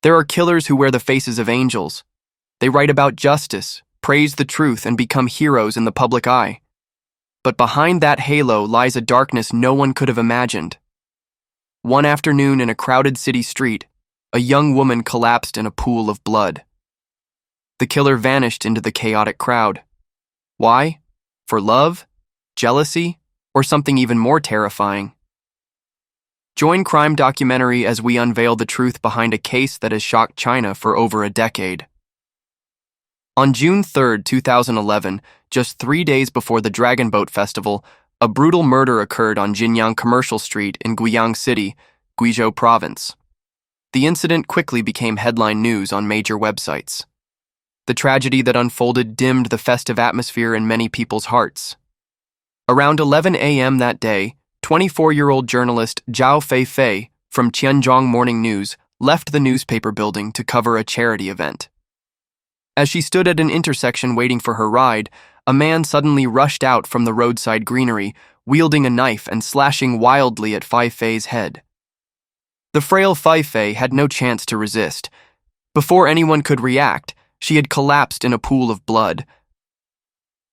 There are killers who wear the faces of angels. They write about justice, praise the truth, and become heroes in the public eye. But behind that halo lies a darkness no one could have imagined. One afternoon in a crowded city street, a young woman collapsed in a pool of blood. The killer vanished into the chaotic crowd. Why? For love? Jealousy? Or something even more terrifying? Join Crime Documentary as we unveil the truth behind a case that has shocked China for over a decade. On June 3, 2011, just 3 days before the Dragon Boat Festival, a brutal murder occurred on Jinyang Commercial Street in Guiyang City, Guizhou Province. The incident quickly became headline news on major websites. The tragedy that unfolded dimmed the festive atmosphere in many people's hearts. Around 11 a.m. that day, 24-year-old journalist Zhao Feifei from Tianzhong Morning News left the newspaper building to cover a charity event. As she stood at an intersection waiting for her ride, a man suddenly rushed out from the roadside greenery, wielding a knife and slashing wildly at Feifei's head. The frail Feifei had no chance to resist. Before anyone could react, she had collapsed in a pool of blood.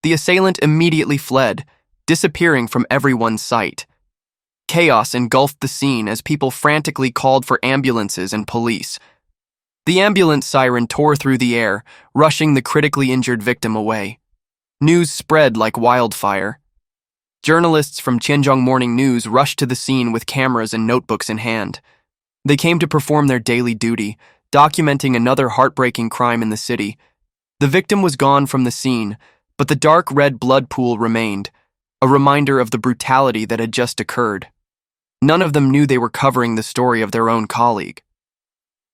The assailant immediately fled, disappearing from everyone's sight. Chaos engulfed the scene as people frantically called for ambulances and police. The ambulance siren tore through the air, rushing the critically injured victim away. News spread like wildfire. Journalists from Tianzhong Morning News rushed to the scene with cameras and notebooks in hand. They came to perform their daily duty, documenting another heartbreaking crime in the city. The victim was gone from the scene, but the dark red blood pool remained, a reminder of the brutality that had just occurred. None of them knew they were covering the story of their own colleague.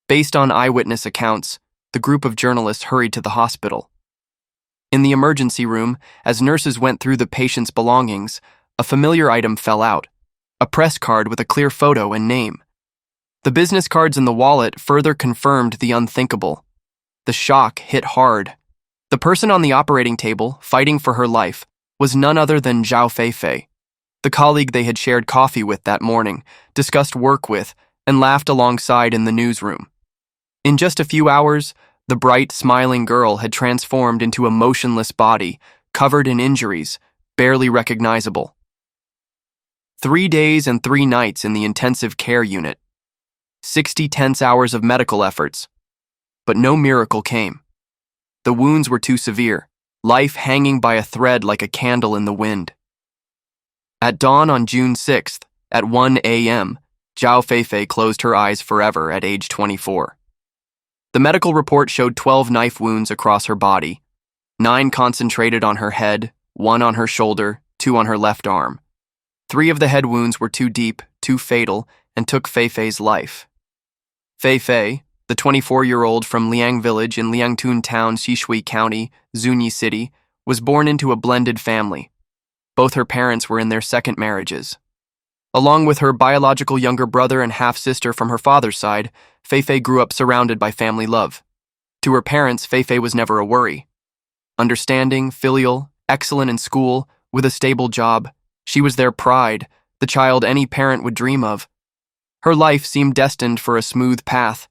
Based on eyewitness accounts, the group of journalists hurried to the hospital. In the emergency room, as nurses went through the patient's belongings, a familiar item fell out, a press card with a clear photo and name. The business cards in the wallet further confirmed the unthinkable. The shock hit hard. The person on the operating table, fighting for her life, was none other than Zhao Feifei, the colleague they had shared coffee with that morning, discussed work with, and laughed alongside in the newsroom. In just a few hours, the bright, smiling girl had transformed into a motionless body, covered in injuries, barely recognizable. 3 days and 3 nights in the intensive care unit. 60 tense hours of medical efforts. But no miracle came. The wounds were too severe, life hanging by a thread like a candle in the wind. At dawn on June 6th, at 1 a.m., Zhao Feifei closed her eyes forever at age 24. The medical report showed 12 knife wounds across her body, 9 concentrated on her head, 1 on her shoulder, 2 on her left arm. 3 of the head wounds were too deep, too fatal, and took Feifei's life. Feifei, the 24-year-old from Liang Village in Liangtun Town, Xishui County, Zunyi City, was born into a blended family. Both her parents were in their second marriages. Along with her biological younger brother and half-sister from her father's side, Feifei grew up surrounded by family love. To her parents, Feifei was never a worry. Understanding, filial, excellent in school, with a stable job, she was their pride, the child any parent would dream of. Her life seemed destined for a smooth path,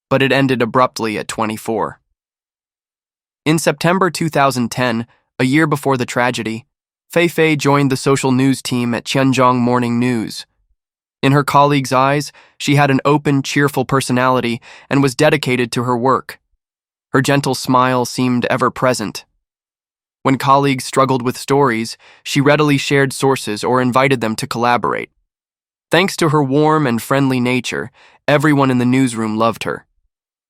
but it ended abruptly at 24. In September 2010, a year before the tragedy, Feifei joined the social news team at Tianzhong Morning News. In her colleagues' eyes, she had an open, cheerful personality and was dedicated to her work. Her gentle smile seemed ever present. When colleagues struggled with stories, she readily shared sources or invited them to collaborate. Thanks to her warm and friendly nature, everyone in the newsroom loved her.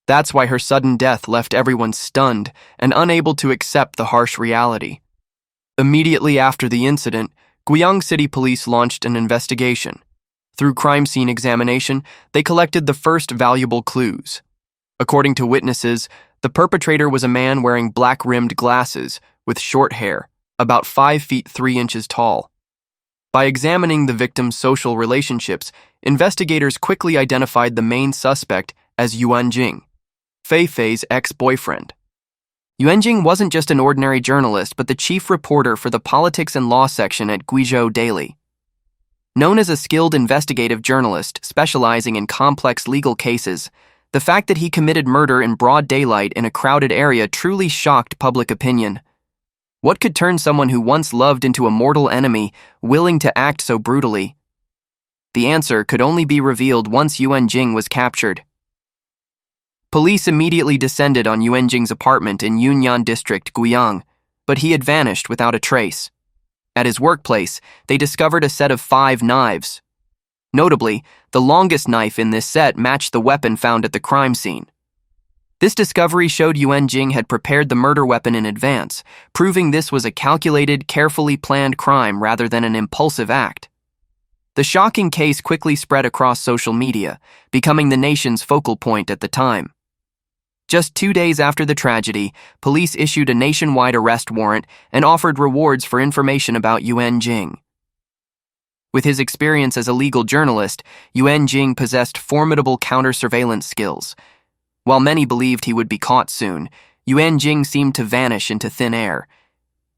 That's why her sudden death left everyone stunned and unable to accept the harsh reality. Immediately after the incident, Guiyang City Police launched an investigation. Through crime scene examination, they collected the first valuable clues. According to witnesses, the perpetrator was a man wearing black-rimmed glasses with short hair, about 5 feet 3 inches tall. By examining the victim's social relationships, investigators quickly identified the main suspect as Yuan Jing, Feifei's ex-boyfriend. Yuan Jing wasn't just an ordinary journalist, but the chief reporter for the politics and law section at Guizhou Daily. Known as a skilled investigative journalist specializing in complex legal cases, The fact that he committed murder in broad daylight in a crowded area truly shocked public opinion. What could turn someone who once loved into a mortal enemy, willing to act so brutally? The answer could only be revealed once Yuan Jing was captured. Police immediately descended on Yuan Jing's apartment in Yunnan District, Guiyang, but he had vanished without a trace. At his workplace, they discovered a set of 5 knives. Notably, the longest knife in this set matched the weapon found at the crime scene. This discovery showed Yuan Jing had prepared the murder weapon in advance, proving this was a calculated, carefully planned crime rather than an impulsive act. The shocking case quickly spread across social media, becoming the nation's focal point at the time. Just 2 days after the tragedy, police issued a nationwide arrest warrant and offered rewards for information about Yuan Jing. With his experience as a legal journalist, Yuan Jing possessed formidable counter-surveillance skills. While many believed he would be caught soon, Yuan Jing seemed to vanish into thin air.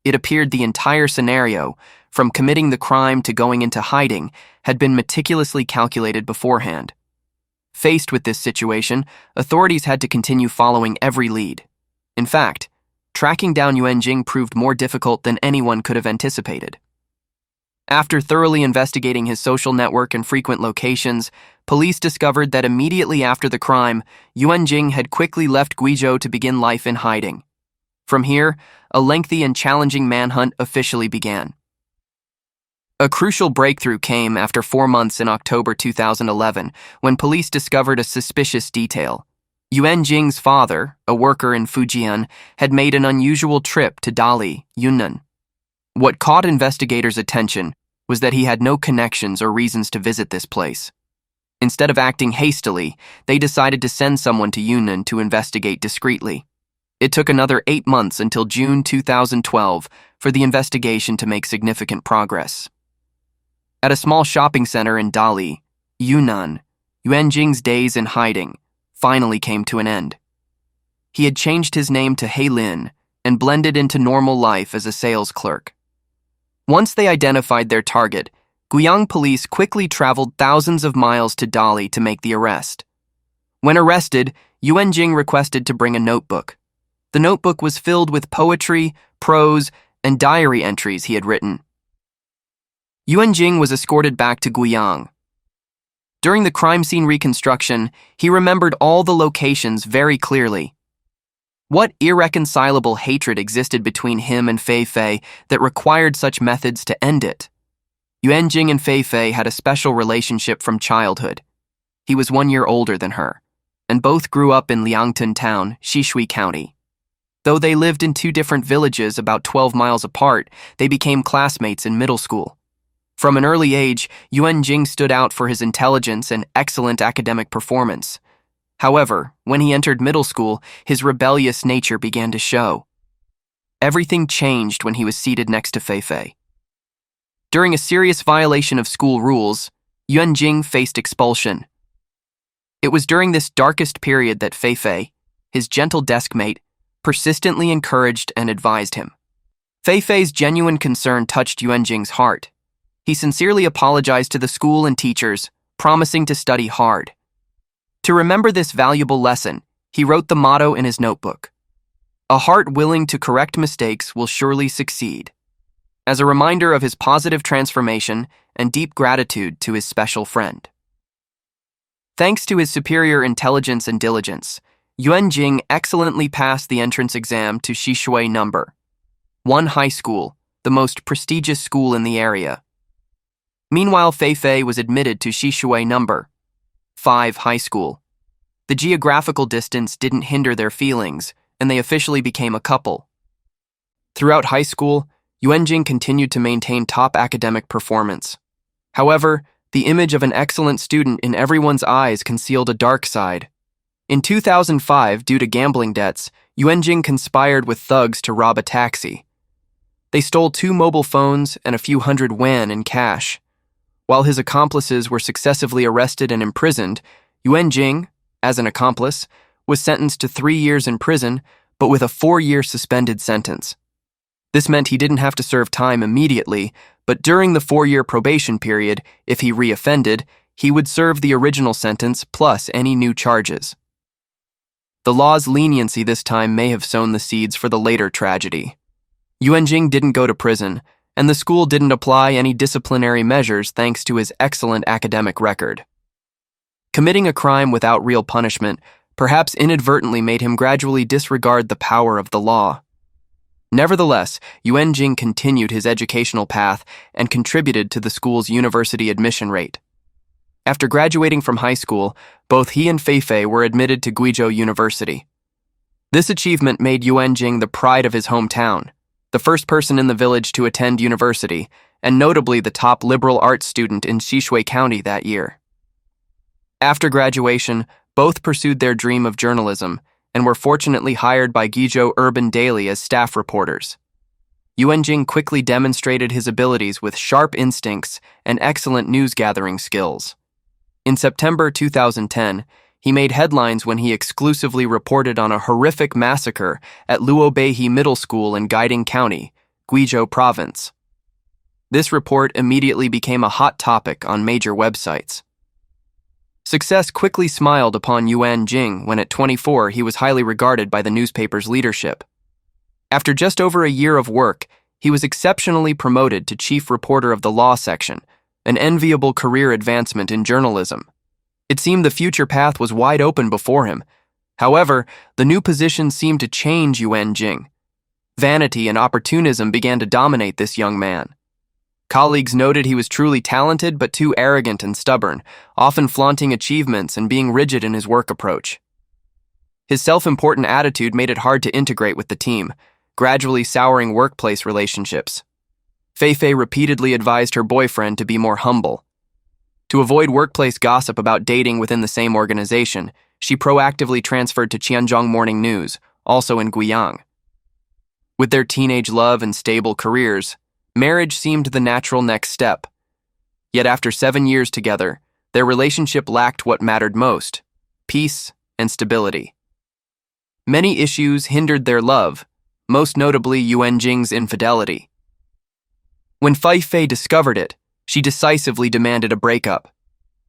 It appeared the entire scenario, from committing the crime to going into hiding, had been meticulously calculated beforehand. Faced with this situation, authorities had to continue following every lead. In fact, tracking down Yuan Jing proved more difficult than anyone could have anticipated. After thoroughly investigating his social network and frequent locations, police discovered that immediately after the crime, Yuan Jing had quickly left Guizhou to begin life in hiding. From here, a lengthy and challenging manhunt officially began. A crucial breakthrough came after 4 months in October 2011, when police discovered a suspicious detail. Yuan Jing's father, a worker in Fujian, had made an unusual trip to Dali, Yunnan. What caught investigators' attention was that he had no connections or reasons to visit this place. Instead of acting hastily, they decided to send someone to Yunnan to investigate discreetly. It took another 8 months until June 2012 for the investigation to make significant progress. At a small shopping center in Dali, Yunnan, Yuan Jing's days in hiding finally came to an end. He had changed his name to Heilin and blended into normal life as a sales clerk. Once they identified their target, Guiyang police quickly traveled thousands of miles to Dali to make the arrest. When arrested, Yuan Jing requested to bring a notebook. The notebook was filled with poetry, prose, and diary entries he had written. Yuan Jing was escorted back to Guiyang. During the crime scene reconstruction, he remembered all the locations very clearly. What irreconcilable hatred existed between him and Feifei that required such methods to end it? Yuan Jing and Feifei had a special relationship from childhood. He was 1 year older than her, and both grew up in Liangtan Town, Xishui County. Though they lived in 2 different villages about 12 miles apart, they became classmates in middle school. From an early age, Yuan Jing stood out for his intelligence and excellent academic performance. However, when he entered middle school, his rebellious nature began to show. Everything changed when he was seated next to Feifei. During a serious violation of school rules, Yuan Jing faced expulsion. It was during this darkest period that Feifei, his gentle deskmate, persistently encouraged and advised him. Feifei's genuine concern touched Yuan Jing's heart. He sincerely apologized to the school and teachers, promising to study hard. To remember this valuable lesson, he wrote the motto in his notebook: "A heart willing to correct mistakes will surely succeed," as a reminder of his positive transformation and deep gratitude to his special friend. Thanks to his superior intelligence and diligence, Yuan Jing excellently passed the entrance exam to Xishui No. 1 High School, the most prestigious school in the area. Meanwhile, Feifei was admitted to Xishui No. 5 High School. The geographical distance didn't hinder their feelings, and they officially became a couple. Throughout high school, Yuan Jing continued to maintain top academic performance. However, the image of an excellent student in everyone's eyes concealed a dark side. In 2005, due to gambling debts, Yuan Jing conspired with thugs to rob a taxi. They stole 2 mobile phones and a few hundred yuan in cash. While his accomplices were successively arrested and imprisoned, Yuan Jing, as an accomplice, was sentenced to 3 years in prison, but with a 4-year suspended sentence. This meant he didn't have to serve time immediately, but during the 4-year probation period, if he reoffended, he would serve the original sentence plus any new charges. The law's leniency this time may have sown the seeds for the later tragedy. Yuanjing didn't go to prison, and the school didn't apply any disciplinary measures thanks to his excellent academic record. Committing a crime without real punishment perhaps inadvertently made him gradually disregard the power of the law. Nevertheless, Yuanjing continued his educational path and contributed to the school's university admission rate. After graduating from high school, both he and Feifei were admitted to Guizhou University. This achievement made Yuanjing the pride of his hometown, the first person in the village to attend university, and notably the top liberal arts student in Xishui County that year. After graduation, both pursued their dream of journalism and were fortunately hired by Guizhou Urban Daily as staff reporters. Yuanjing quickly demonstrated his abilities with sharp instincts and excellent news-gathering skills. In September 2010, he made headlines when he exclusively reported on a horrific massacre at Luobeihe Middle School in Guiding County, Guizhou Province. This report immediately became a hot topic on major websites. Success quickly smiled upon Yuanjing when at 24 he was highly regarded by the newspaper's leadership. After just over a year of work, he was exceptionally promoted to chief reporter of the law section, an enviable career advancement in journalism. It seemed the future path was wide open before him. However, the new position seemed to change Yuanjing. Vanity and opportunism began to dominate this young man. Colleagues noted he was truly talented but too arrogant and stubborn, often flaunting achievements and being rigid in his work approach. His self-important attitude made it hard to integrate with the team, gradually souring workplace relationships. Feifei repeatedly advised her boyfriend to be more humble. To avoid workplace gossip about dating within the same organization, she proactively transferred to Qianzhong Morning News, also in Guiyang. With their teenage love and stable careers, marriage seemed the natural next step. Yet after 7 years together, their relationship lacked what mattered most: peace and stability. Many issues hindered their love, most notably Yuanjing's infidelity. When Feifei discovered it, she decisively demanded a breakup.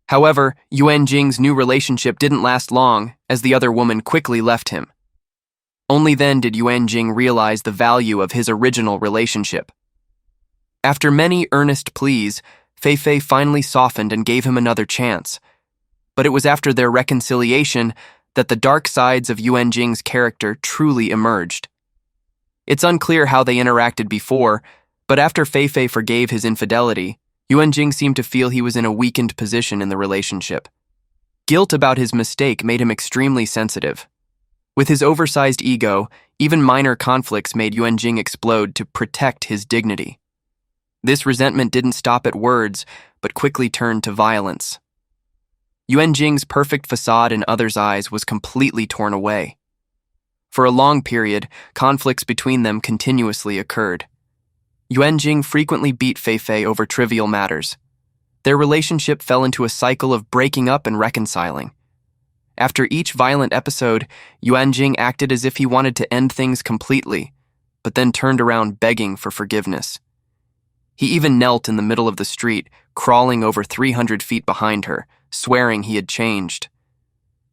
However, Yuanjing's new relationship didn't last long, as the other woman quickly left him. Only then did Yuanjing realize the value of his original relationship. After many earnest pleas, Feifei finally softened and gave him another chance. But it was after their reconciliation that the dark sides of Yuanjing's character truly emerged. It's unclear how they interacted before, but after Feifei forgave his infidelity, Yuanjing seemed to feel he was in a weakened position in the relationship. Guilt about his mistake made him extremely sensitive. With his oversized ego, even minor conflicts made Yuanjing explode to protect his dignity. This resentment didn't stop at words, but quickly turned to violence. Yuanjing's perfect facade in others' eyes was completely torn away. For a long period, conflicts between them continuously occurred. Yuanjing frequently beat Feifei over trivial matters. Their relationship fell into a cycle of breaking up and reconciling. After each violent episode, Yuanjing acted as if he wanted to end things completely, but then turned around begging for forgiveness. He even knelt in the middle of the street, crawling over 300 feet behind her, swearing he had changed.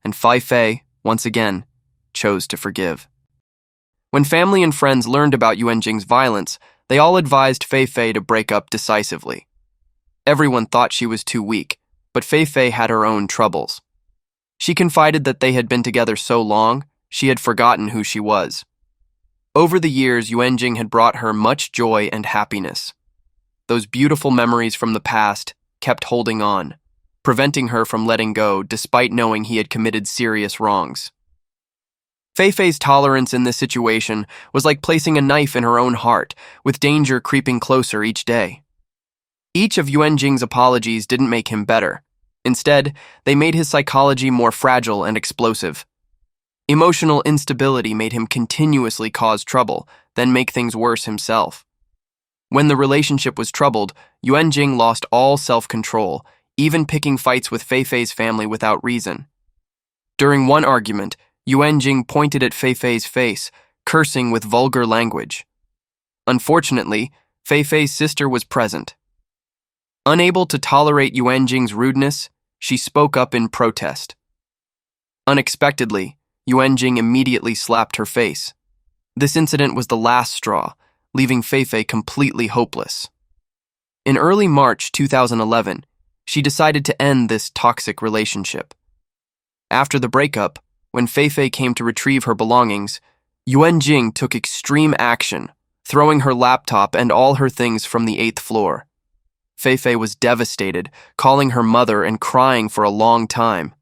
And Feifei, once again, chose to forgive. When family and friends learned about Yuanjing's violence, they all advised Feifei to break up decisively. Everyone thought she was too weak, but Feifei had her own troubles. She confided that they had been together so long, she had forgotten who she was. Over the years, Yuanjing had brought her much joy and happiness. Those beautiful memories from the past kept holding on, preventing her from letting go despite knowing he had committed serious wrongs. Feifei's tolerance in this situation was like placing a knife in her own heart, with danger creeping closer each day. Each of Yuanjing's apologies didn't make him better. Instead, they made his psychology more fragile and explosive. Emotional instability made him continuously cause trouble, then make things worse himself. When the relationship was troubled, Yuanjing lost all self-control, even picking fights with Feifei's family without reason. During one argument, Yuanjing pointed at Feifei's face, cursing with vulgar language. Unfortunately, Feifei's sister was present. Unable to tolerate Yuanjing's rudeness, she spoke up in protest. Unexpectedly, Yuanjing immediately slapped her face. This incident was the last straw, leaving Feifei completely hopeless. In early March 2011, she decided to end this toxic relationship. After the breakup, when Feifei came to retrieve her belongings, Yuanjing took extreme action, throwing her laptop and all her things from the 8th floor. Feifei was devastated, calling her mother and crying for a long time.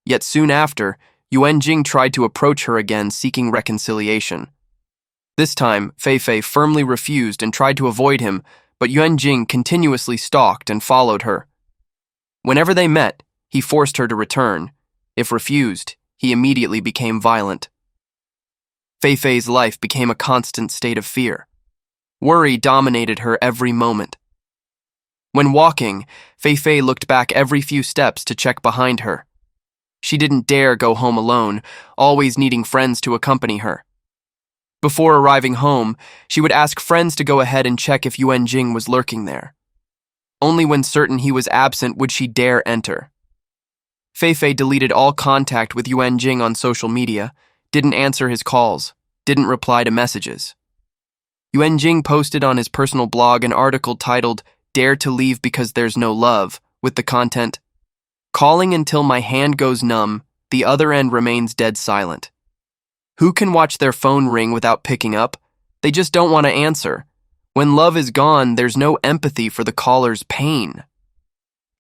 Yet soon after, Yuanjing tried to approach her again, seeking reconciliation. This time, Feifei firmly refused and tried to avoid him, but Yuanjing continuously stalked and followed her. Whenever they met, he forced her to return. If refused, he immediately became violent. Feifei's life became a constant state of fear. Worry dominated her every moment. When walking, Feifei looked back every few steps to check behind her. She didn't dare go home alone, always needing friends to accompany her. Before arriving home, she would ask friends to go ahead and check if Yuanjing was lurking there. Only when certain he was absent would she dare enter. Feifei deleted all contact with Yuanjing on social media, didn't answer his calls, didn't reply to messages. Yuanjing posted on his personal blog an article titled, "Dare to Leave Because There's No Love," with the content, "Calling until my hand goes numb, the other end remains dead silent. Who can watch their phone ring without picking up? They just don't want to answer. When love is gone, there's no empathy for the caller's pain."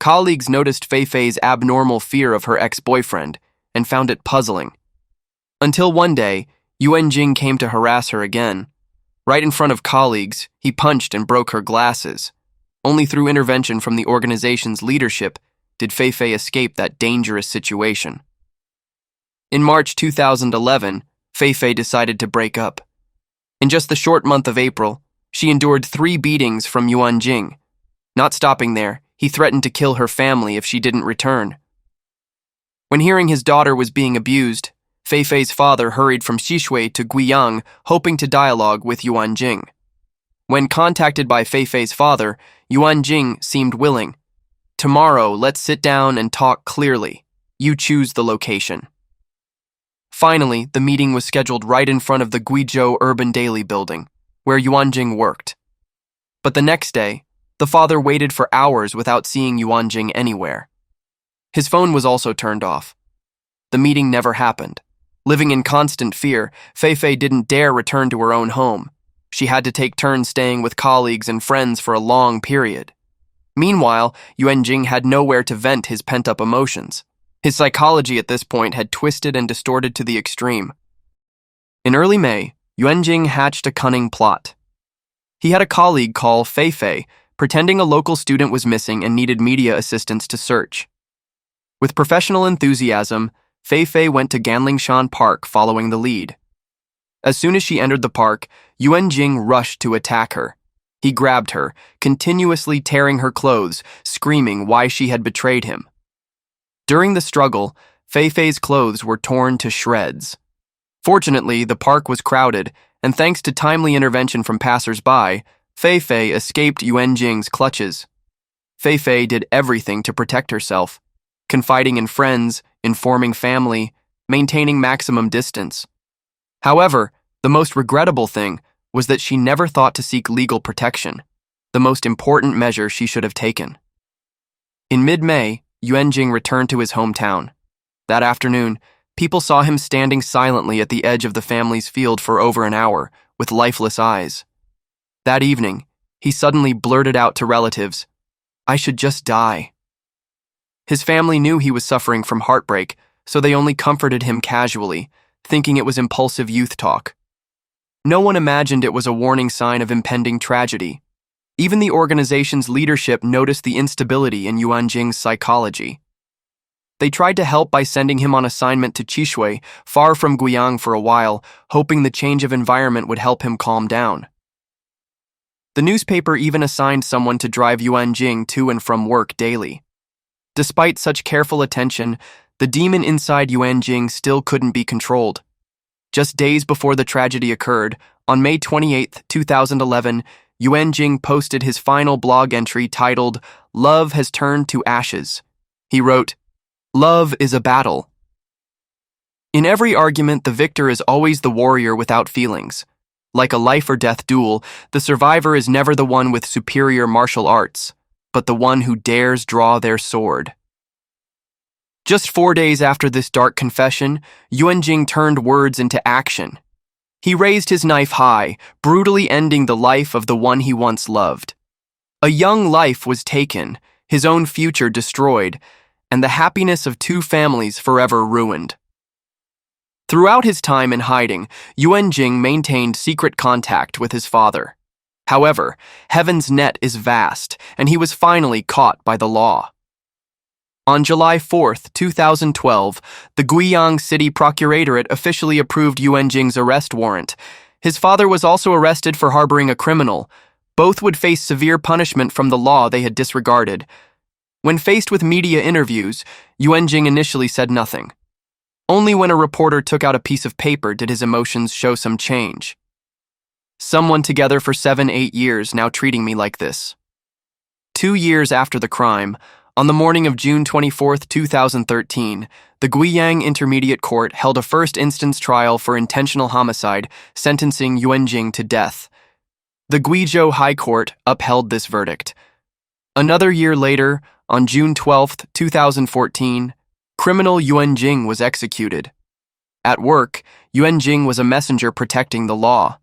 Colleagues noticed Feifei's abnormal fear of her ex-boyfriend and found it puzzling. Until one day, Yuanjing came to harass her again. Right in front of colleagues, he punched and broke her glasses. Only through intervention from the organization's leadership did Feifei escape that dangerous situation. In March 2011, Feifei decided to break up. In just the short month of April, she endured 3 beatings from Yuanjing. Not stopping there, he threatened to kill her family if she didn't return. When hearing his daughter was being abused, Feifei's father hurried from Xishui to Guiyang, hoping to dialogue with Yuanjing. When contacted by Feifei's father, Yuanjing seemed willing. "Tomorrow, let's sit down and talk clearly. You choose the location." Finally, the meeting was scheduled right in front of the Guizhou Urban Daily building, where Yuanjing worked. But the next day, the father waited for hours without seeing Yuanjing anywhere. His phone was also turned off. The meeting never happened. Living in constant fear, Feifei didn't dare return to her own home. She had to take turns staying with colleagues and friends for a long period. Meanwhile, Yuanjing had nowhere to vent his pent-up emotions. His psychology at this point had twisted and distorted to the extreme. In early May, Yuanjing hatched a cunning plot. He had a colleague call Feifei, pretending a local student was missing and needed media assistance to search. With professional enthusiasm, Feifei went to Ganlingshan Park following the lead. As soon as she entered the park, Yuanjing rushed to attack her. He grabbed her, continuously tearing her clothes, screaming why she had betrayed him. During the struggle, Feifei's clothes were torn to shreds. Fortunately, the park was crowded, and thanks to timely intervention from passers-by, Feifei escaped Yuanjing's clutches. Feifei did everything to protect herself, confiding in friends, informing family, maintaining maximum distance. However, the most regrettable thing was that she never thought to seek legal protection, the most important measure she should have taken. In mid-May, Yuanjing returned to his hometown. That afternoon, people saw him standing silently at the edge of the family's field for over an hour, with lifeless eyes. That evening, he suddenly blurted out to relatives, "I should just die." His family knew he was suffering from heartbreak, so they only comforted him casually, thinking it was impulsive youth talk. No one imagined it was a warning sign of impending tragedy. Even the organization's leadership noticed the instability in Yuanjing's psychology. They tried to help by sending him on assignment to Xishui, far from Guiyang for a while, hoping the change of environment would help him calm down. The newspaper even assigned someone to drive Yuanjing to and from work daily. Despite such careful attention, the demon inside Yuanjing still couldn't be controlled. Just days before the tragedy occurred, on May 28, 2011, Yuanjing posted his final blog entry titled, "Love Has Turned to Ashes." He wrote, "Love is a battle." In every argument, the victor is always the warrior without feelings. Like a life-or-death duel, the survivor is never the one with superior martial arts, but the one who dares draw their sword. Just 4 days after this dark confession, Yuanjing turned words into action. He raised his knife high, brutally ending the life of the one he once loved. A young life was taken, his own future destroyed, and the happiness of 2 families forever ruined. Throughout his time in hiding, Yuanjing maintained secret contact with his father. However, heaven's net is vast, and he was finally caught by the law. On July 4, 2012, the Guiyang City Procuratorate officially approved Yuanjing's arrest warrant. His father was also arrested for harboring a criminal. Both would face severe punishment from the law they had disregarded. When faced with media interviews, Yuanjing initially said nothing. Only when a reporter took out a piece of paper did his emotions show some change. Someone together for 7-8 years now treating me like this. 2 years after the crime, on the morning of June 24, 2013, the Guiyang Intermediate Court held a first-instance trial for intentional homicide, sentencing Yuanjing to death. The Guizhou High Court upheld this verdict. Another year later, on June 12, 2014, criminal Yuanjing was executed. At work, Yuanjing was a messenger protecting the law.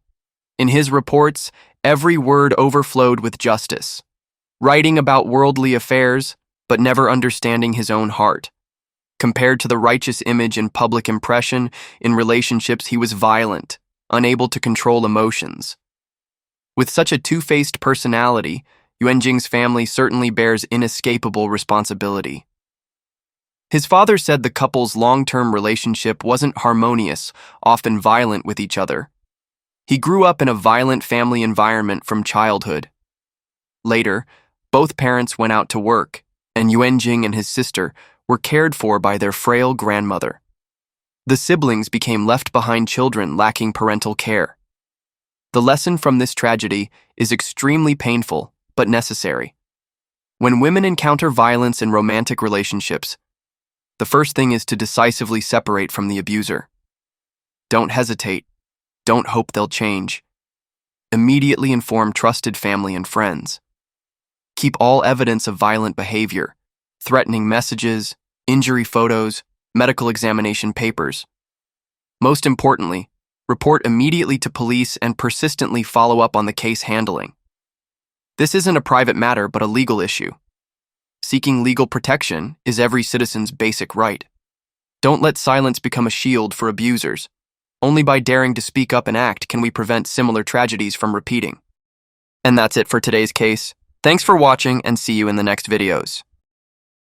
In his reports, every word overflowed with justice, writing about worldly affairs, but never understanding his own heart. Compared to the righteous image and public impression, in relationships he was violent, unable to control emotions. With such a two-faced personality, Yuanjing's family certainly bears inescapable responsibility. His father said the couple's long-term relationship wasn't harmonious, often violent with each other. He grew up in a violent family environment from childhood. Later, both parents went out to work, and Yuanjing and his sister were cared for by their frail grandmother. The siblings became left-behind children lacking parental care. The lesson from this tragedy is extremely painful, but necessary. When women encounter violence in romantic relationships, the first thing is to decisively separate from the abuser. Don't hesitate. Don't hope they'll change. Immediately inform trusted family and friends. Keep all evidence of violent behavior, threatening messages, injury photos, medical examination papers. Most importantly, report immediately to police and persistently follow up on the case handling. This isn't a private matter but a legal issue. Seeking legal protection is every citizen's basic right. Don't let silence become a shield for abusers. Only by daring to speak up and act can we prevent similar tragedies from repeating. And that's it for today's case. Thanks for watching and see you in the next videos.